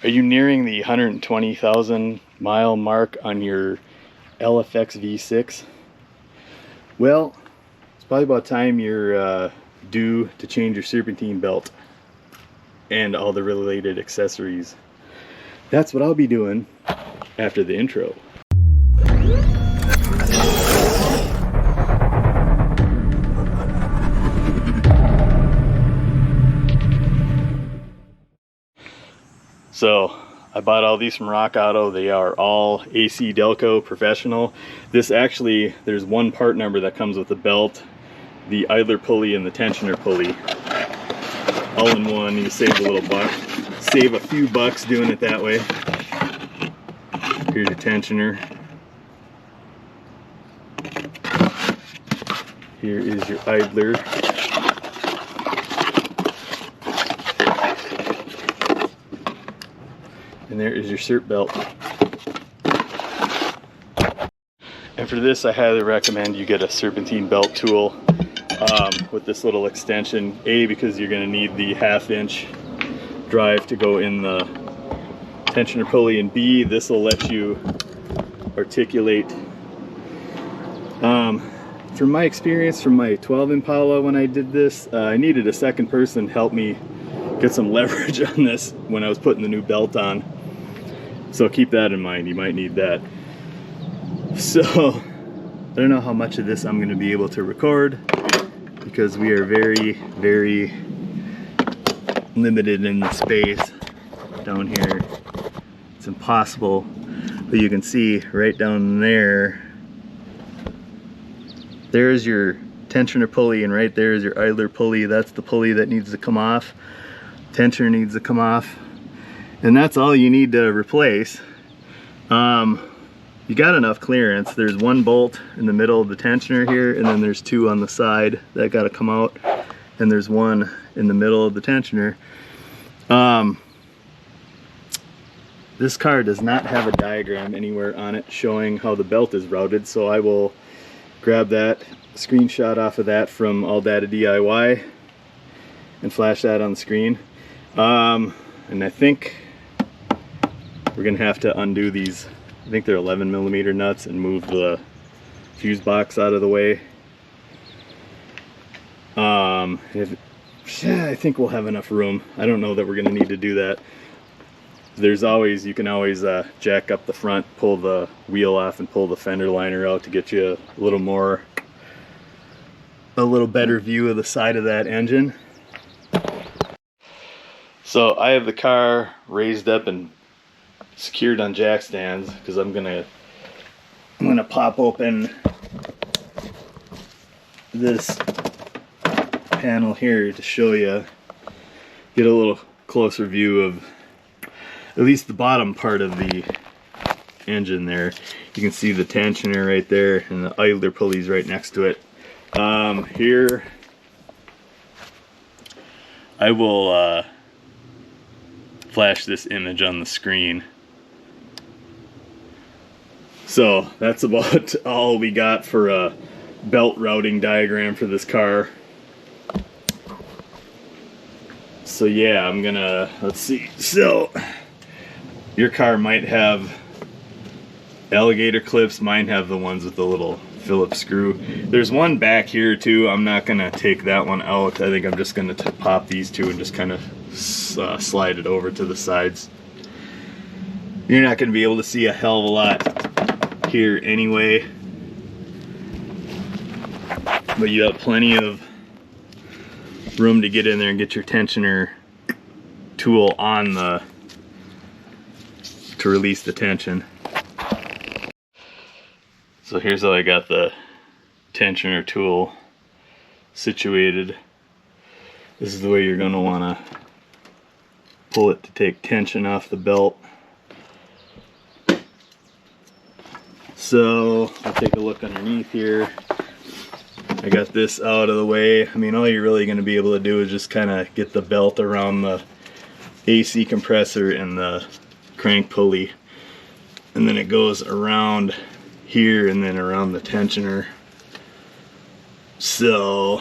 Are you nearing the 120,000 mile mark on your LFX V6? Well, it's probably about time you're due to change your serpentine belt and all the related accessories. That's what I'll be doing after the intro. So I bought all these from RockAuto. They are all ACDelco professional. This actually, there's one part number that comes with the belt, the idler pulley and the tensioner pulley, all in one. You save a little buck, save a few bucks doing it that way. Here's your tensioner. Here is your idler. And there is your Serp belt. And for this, I highly recommend you get a Serpentine belt tool with this little extension. A, because you're going to need the 1/2 inch drive to go in the tensioner pulley, and B, this will let you articulate. From my experience from my 12 Impala when I did this, I needed a second person to help me get some leverage on this when I was putting the new belt on. So keep that in mind, you might need that. So I don't know how much of this I'm going to be able to record because we are very, very limited in the space down here. It's impossible, but you can see right down there, there's your tensioner pulley, and right there is your idler pulley. That's the pulley that needs to come off. Tensioner needs to come off. And that's all you need to replace. You got enough clearance. There's one bolt in the middle of the tensioner here, and then there's two on the side that got to come out, and there's one in the middle of the tensioner. This car does not have a diagram anywhere on it showing how the belt is routed, so I will grab that screenshot off of that from All Data DIY and flash that on the screen. And I think we're gonna have to undo these, I think they're 11mm nuts, and move the fuse box out of the way. I think we'll have enough room. I don't know that we're gonna need to do that. There's always, you can always jack up the front, pull the wheel off, and pull the fender liner out to get you a little better view of the side of that engine. So I have the car raised up and secured on jack stands because I'm gonna pop open this panel here to show you, get a little closer view of at least the bottom part of the engine there. You can see the tensioner right there and the idler pulleys right next to it. Here I will flash this image on the screen. So that's about all we got for a belt routing diagram for this car. So yeah, I'm gonna, let's see. So your car might have alligator clips, mine have the ones with the little Phillips screw. There's one back here too. I'm not gonna take that one out. I think I'm just gonna pop these two and just kind of slide it over to the sides. You're not gonna be able to see a hell of a lot here anyway, but you have plenty of room to get in there and get your tensioner tool on to release the tension. So here's how I got the tensioner tool situated. This is the way you're going to want to pull it to take tension off the belt. So I'll take a look underneath here. I got this out of the way. I mean, all you're really going to be able to do is just kind of get the belt around the AC compressor and the crank pulley, and then it goes around here and then around the tensioner. So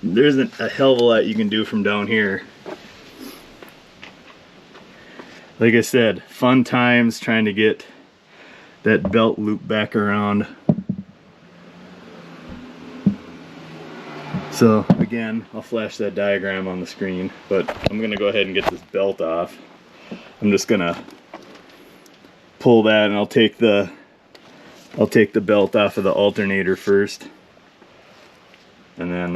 there isn't a hell of a lot you can do from down here. like I said, fun times trying to get that belt loop back around. So again, I'll flash that diagram on the screen, but I'm gonna go ahead and get this belt off. I'm just gonna pull that, and I'll take the belt off of the alternator first, and then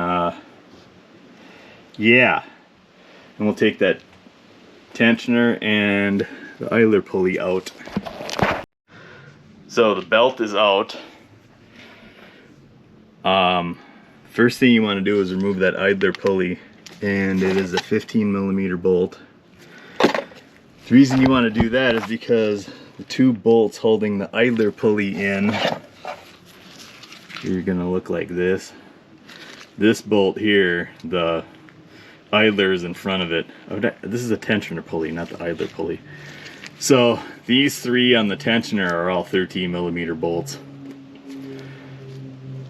yeah, and we'll take that tensioner and the idler pulley out. So the belt is out. First thing you want to do is remove that idler pulley, and it is a 15mm bolt. The reason you want to do that is because the two bolts holding the idler pulley in, you're gonna look like this. This bolt here, the idler is in front of it. Oh, this is a tensioner pulley, not the idler pulley. So these three on the tensioner are all 13mm bolts.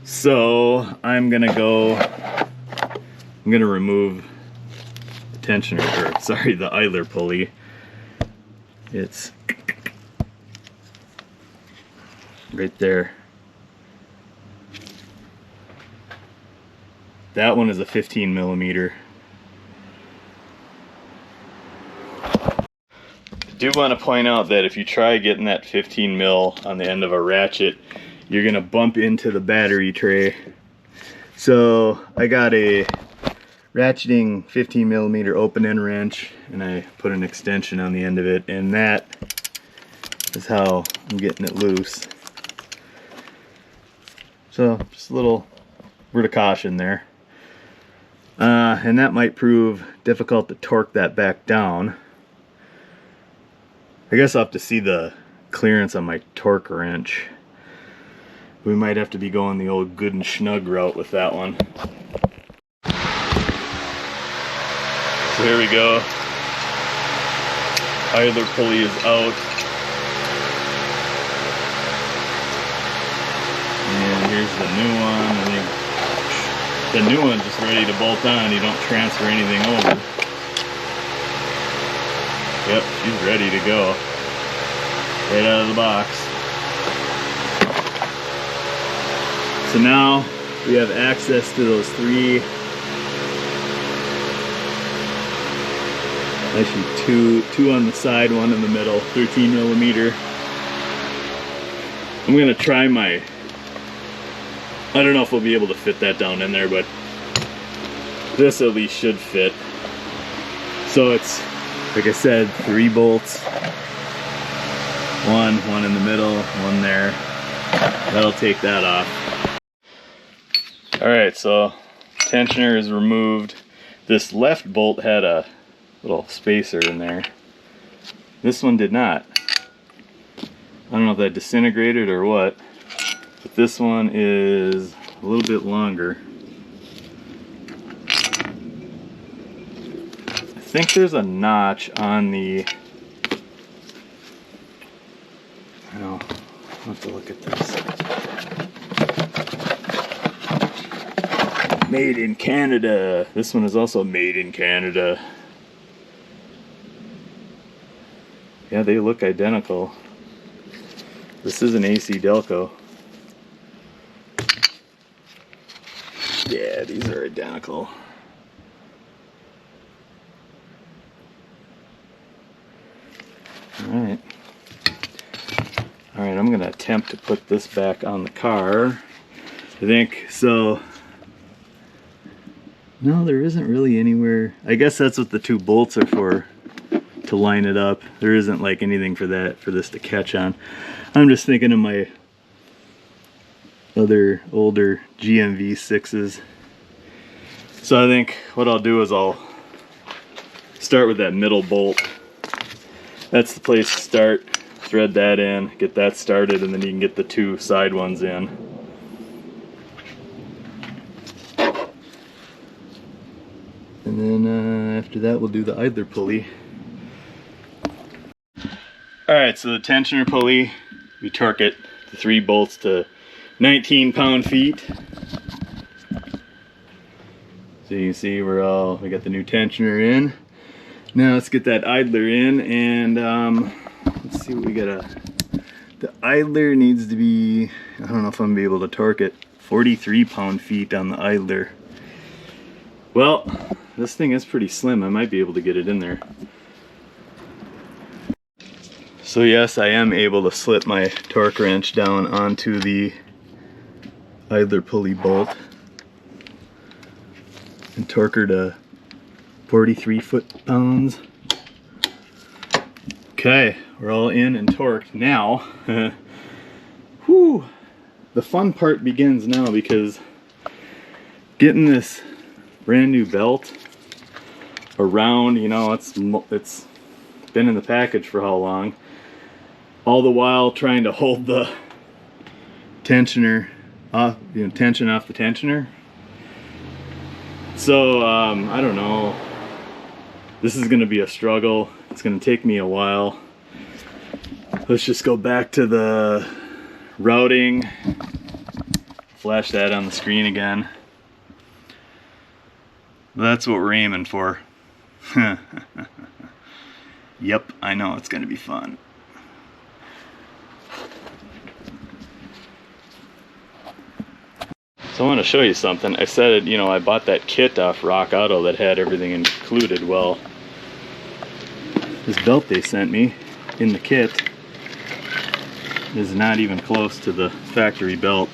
So I'm gonna remove the tensioner, or sorry, the idler pulley. It's right there. That one is a 15mm. I do want to point out that if you try getting that 15mm on the end of a ratchet, you're gonna bump into the battery tray. So I got a ratcheting 15mm open end wrench, and I put an extension on the end of it, and that is how I'm getting it loose. So just a little word of caution there. And that might prove difficult to torque that back down. I guess I'll have to see the clearance on my torque wrench. We might have to be going the old good and snug route with that one. So here we go. Idler pulley is out. And here's the new one. I think the new one's just ready to bolt on. You don't transfer anything over. Yep, she's ready to go. Right out of the box. So now we have access to those three, actually two on the side, one in the middle, 13mm. I'm gonna try I don't know if we'll be able to fit that down in there, but this at least should fit. So it's, like I said, 3 bolts. One in the middle, one there. That'll take that off. Alright, so tensioner is removed. This left bolt had a little spacer in there. This one did not. I don't know if that disintegrated or what, but this one is a little bit longer. I think there's a notch on the... I'll have to look at this. Made in Canada. This one is also made in Canada. Yeah, they look identical. This is an ACDelco. Yeah, these are identical. Alright. Alright, I'm going to attempt to put this back on the car. I think so. No, there isn't really anywhere. I guess that's what the 2 bolts are for, to line it up. There isn't like anything for this to catch on. I'm just thinking of my other older GMV 6s. So I think what I'll do is I'll start with that middle bolt. That's the place to start. Thread that in, get that started, and then you can get the 2 side ones in. And then after that we'll do the idler pulley. Alright, so the tensioner pulley, we torque it, the 3 bolts to 19 pound-feet. So you can see we got the new tensioner in. Now let's get that idler in, and let's see what we got. The idler needs to be, I don't know if I'm gonna be able to torque it, 43 pound-feet on the idler. Well, this thing is pretty slim. I might be able to get it in there. So yes, I am able to slip my torque wrench down onto the idler pulley bolt and torque her to 43 foot-pounds. Okay, we're all in and torqued. Now, whew, the fun part begins now, because getting this brand new belt around, you know, it's been in the package for how long, all the while trying to hold the tensioner off, you know, tension off the tensioner. So I don't know, this is gonna be a struggle. It's gonna take me a while. Let's just go back to the routing, flash that on the screen again. That's what we're aiming for. Yep, I know it's gonna be fun. So I want to show you something. I said, you know, I bought that kit off RockAuto that had everything included. Well, this belt they sent me in the kit is not even close to the factory belt.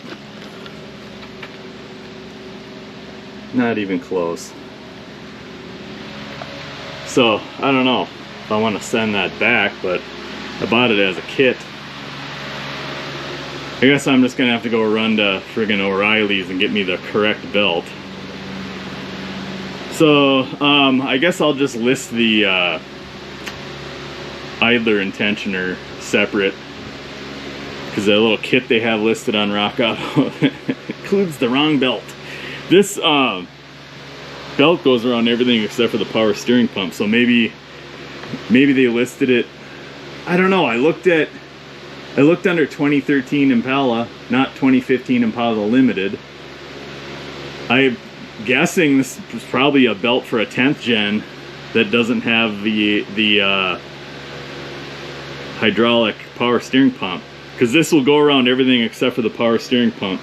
Not even close. So I don't know if I want to send that back, but I bought it as a kit. I guess I'm just gonna have to go run to friggin' O'Reilly's and get me the correct belt. So I guess I'll just list the idler and tensioner separate, because the little kit they have listed on RockAuto includes the wrong belt. This belt goes around everything except for the power steering pump, so maybe they listed it. I don't know. I looked under 2013 Impala, not 2015 Impala Limited. I'm guessing this is probably a belt for a 10th gen that doesn't have the hydraulic power steering pump, because this will go around everything except for the power steering pump.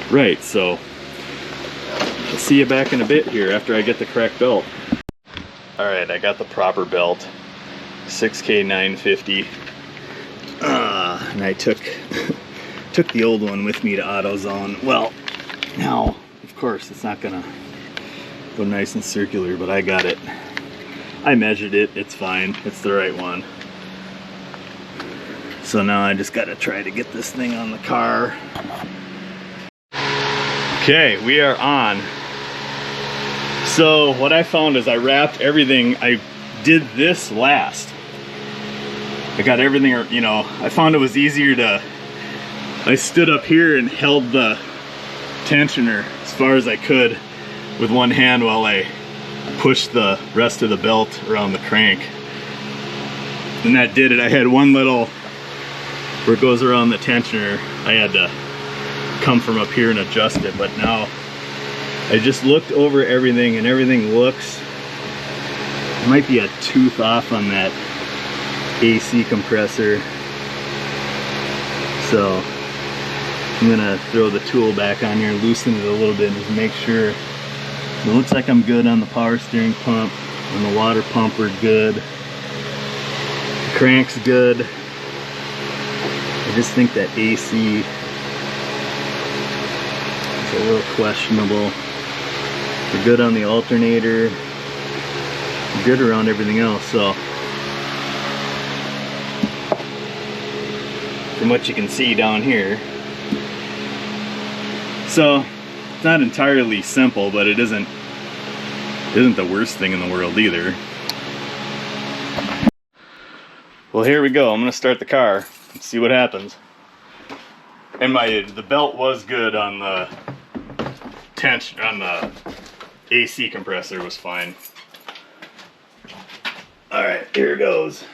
Right, so I'll see you back in a bit here after I get the correct belt. Alright, I got the proper belt. 6K 950, and I took the old one with me to AutoZone. Well, now of course it's not gonna go nice and circular, but I got it. I measured it, it's fine, it's the right one. So now I just gotta try to get this thing on the car. Okay, we are on. So what I found is I wrapped everything. I did this last. I got everything, you know, I found it was easier to, I stood up here and held the tensioner as far as I could with one hand while I pushed the rest of the belt around the crank. And that did it. I had one little, where it goes around the tensioner, I had to come from up here and adjust it, but now I just looked over everything and everything looks, there might be a tooth off on that AC compressor, so I'm gonna throw the tool back on here, loosen it a little bit, and just make sure. It looks like I'm good on the power steering pump, and the water pump are good, the crank's good. I just think that AC is a little questionable. We're good on the alternator, we're good around everything else. So from what you can see down here, so it's not entirely simple, but it isn't the worst thing in the world either. Well, here we go. I'm gonna start the car and see what happens. And the belt was good on the tension, on the AC compressor was fine. All right, here it goes.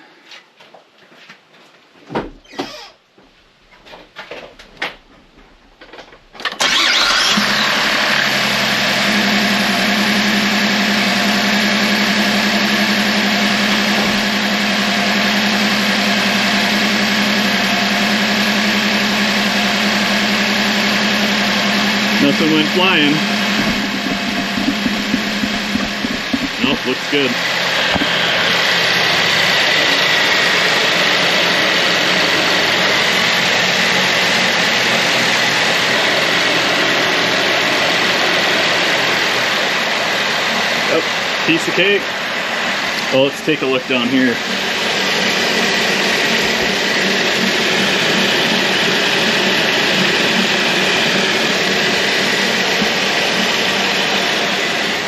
Nothing went flying. Nope, looks good. Yep, piece of cake. Well, let's take a look down here.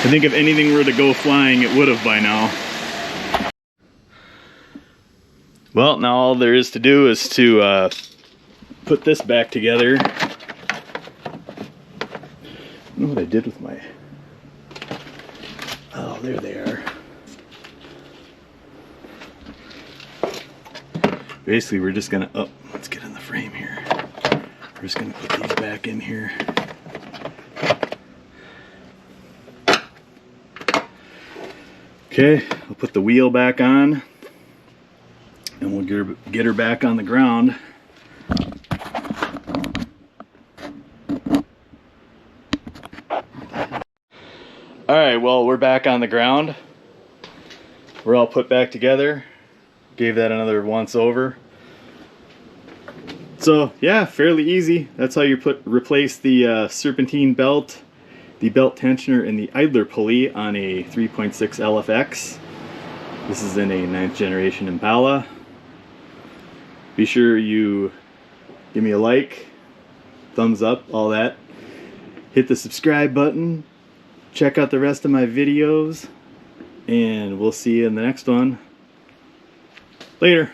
I think if anything were to go flying, it would have by now. Well, now all there is to do is to put this back together. I don't know what I did with my... Oh, there they are. Basically, we're just gonna... Oh, let's get in the frame here. We're just gonna put these back in here. Okay, we'll put the wheel back on, and we'll get her back on the ground. Alright, well, we're back on the ground. We're all put back together. Gave that another once over. So, yeah, fairly easy. That's how you replace the Serpentine belt, the belt tensioner, and the Idler pulley on a 3.6 LFX. This is in a 9th generation Impala. Be sure you give me a like, thumbs up, all that. Hit the subscribe button. Check out the rest of my videos. And we'll see you in the next one. Later.